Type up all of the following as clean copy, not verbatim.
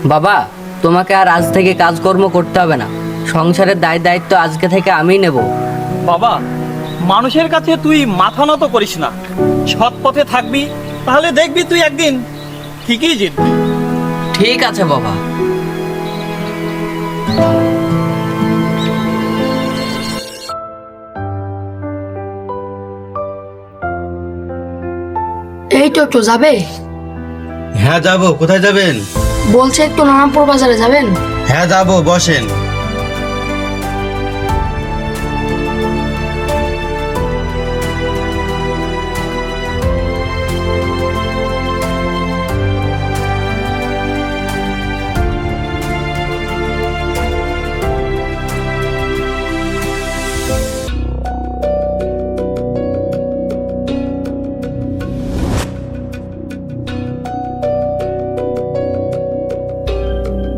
বাবা, তোমাকে আর আজ থেকে কাজকর্ম করতে হবে না। সংসারের দায়িত্ব আজকে থেকে আমিই নেব। বাবা, মানুষের কাছে তুই মাথা নত করিস না, সৎ পথে থাকবি, তাহলে দেখবি তুই একদিন ঠিকই জিতবি। ঠিক আছে বাবা। এই তো একটু যাবে। হ্যাঁ যাবো। কোথায় যাবেন? বলছে একটু নারায়ণপুর বাজারে যাবেন। হ্যাঁ যাবো, বসেন।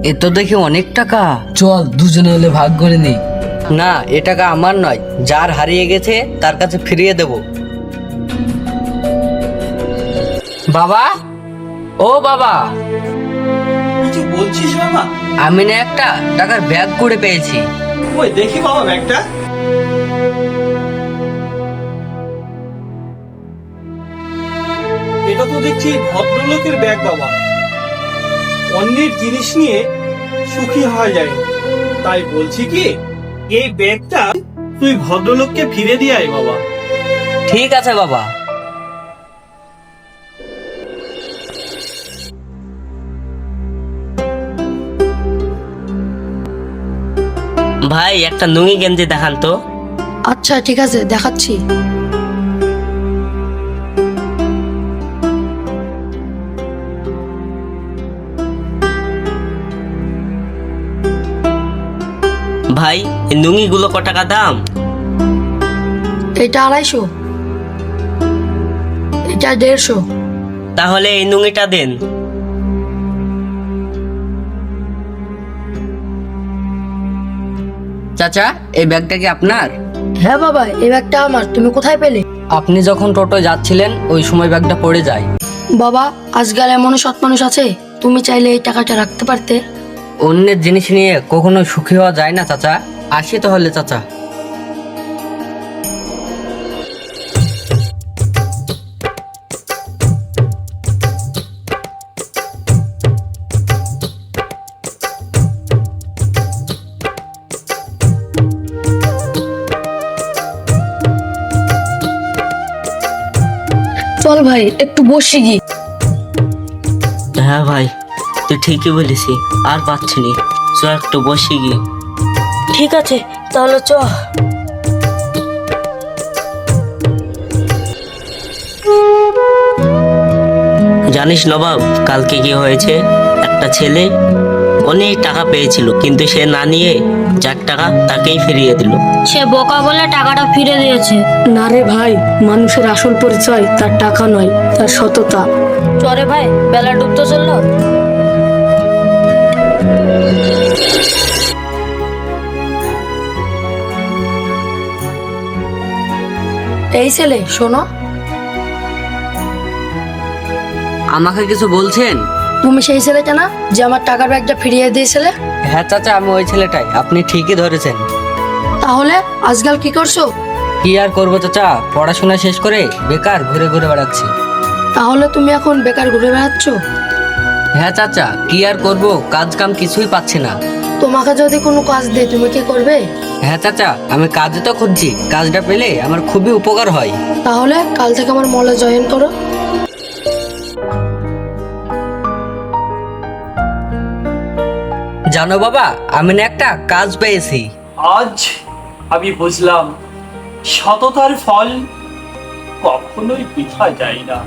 এ তো দেখি অনেক টাকা। চল দুজনে হলে ভাগ করে নেই। না, এ টাকা আমার নয়, যার হারিয়ে গেছে তার কাছে ফিরিয়ে দেব। বাবা, ও বাবা, কিছু বলছিস বাবা? আমি না একটা টাকার ব্যাগ করে পেয়েছি। ওই দেখি বাবা ব্যাগটা। এটা তো দেখছি ভদ্রলোকের ব্যাগ বাবা। অন্যের জিনিস নিয়ে সুখী হওয়া যায়, তাই বলছি কি এই ব্যাগটা তুই ভদ্রলোককে ফিরে দিয়ে আয় বাবা। ঠিক আছে বাবা। ভাই, একটা লুঙ্গি গেঞ্জি দেখান তো। আচ্ছা ঠিক আছে, দেখাচ্ছি। ভাই, এই লুঙ্গিগুলো ক টাকা দাম? এটা 250, এটা 150। তাহলে এই লুঙ্গিটা দেন। চাচা, এই ব্যাগটা কি আপনার? হ্যাঁ বাবা, এই ব্যাগটা আমার। তুমি কোথায় পেলে? আপনি যখন টোটো যাচ্ছিলেন ওই সময় ব্যাগটা পড়ে যায়। বাবা, আজকাল এমনও সৎ মানুষ আছে, তুমি চাইলে এই টাকাটা রাখতে পারতে। অন্যের জিনিস নিয়ে কখনো সুখী হওয়া যায় না চাচা। আসি তাহলে চাচা। চল ভাই, একটু বসি গি। হ্যাঁ ভাই, তুই ঠিকই বলেছি, আর পাচ্ছি নি। চ একটু বসে গিয়ে। ঠিক আছে তাহলে চ। জানিস নবাব, কালকে কি হয়েছে? একটা ছেলে অনেক টাকা পেয়েছিল, কিন্তু সে না নিয়ে যার টাকা তাকেই ফিরিয়ে দিল। সে বোকা বলে টাকাটা ফিরে দিয়েছে। না রে ভাই, মানুষের আসল পরিচয় তার টাকা নয়, তার সততা। চরে ভাই, বেলা ডুবতে চললো। এই ছেলে শোনো। আমাকে কিছু বলছেন? তুমি সেই ছেলেটা না যে আমার টাকার ব্যাগটা ফিরিয়ে দিয়েছিলে? হ্যাঁ চাচা, আমি ওই ছেলেটাই। আপনি ঠিকই ধরেছেন। তাহলে আজকাল কি করছো? কি আর করবো চাচা, পড়াশোনা শেষ করে বেকার ঘুরে ঘুরে বেড়াচ্ছি। তাহলে তুমি এখন বেকার ঘুরে বেড়াচ্ছ? হ্যাঁ চাচা, কি আর করব, কাজ কাম কিছুই পাচ্ছি না। তোমাকে যদি কোনো কাজ দেয় তুমি কি করবে? হ্যাঁ চাচা, আমি কাজে তো খুঁজছি, কাজটা পেলে আমার খুবই উপকার হয়। তাহলে কাল থেকে আমার মলে জয়েন করো। জানো বাবা, আমি না একটা কাজ পেয়েছি। আজ আমি বুঝলাম সততার ফল কখনোই বৃথা যায় না।